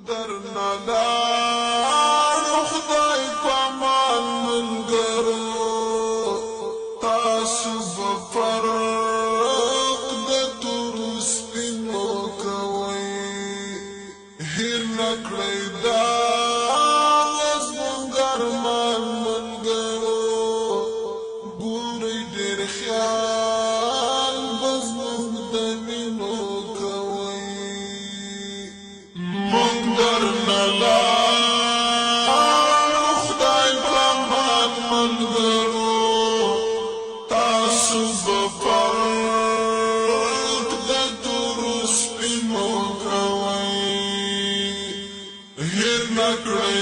درنا لاړو خدای پامان ملګرو تاسو به فرق د تورو سپینو کوئ هیر نه کړئ دا زموږ ارمان ملګرو ګورئ ډېر خیال به زموږ د مینو درنا لاړو خدای پامان ملګرو تاسو به فرق د تورو سپینو کوئ هیر نه کړئ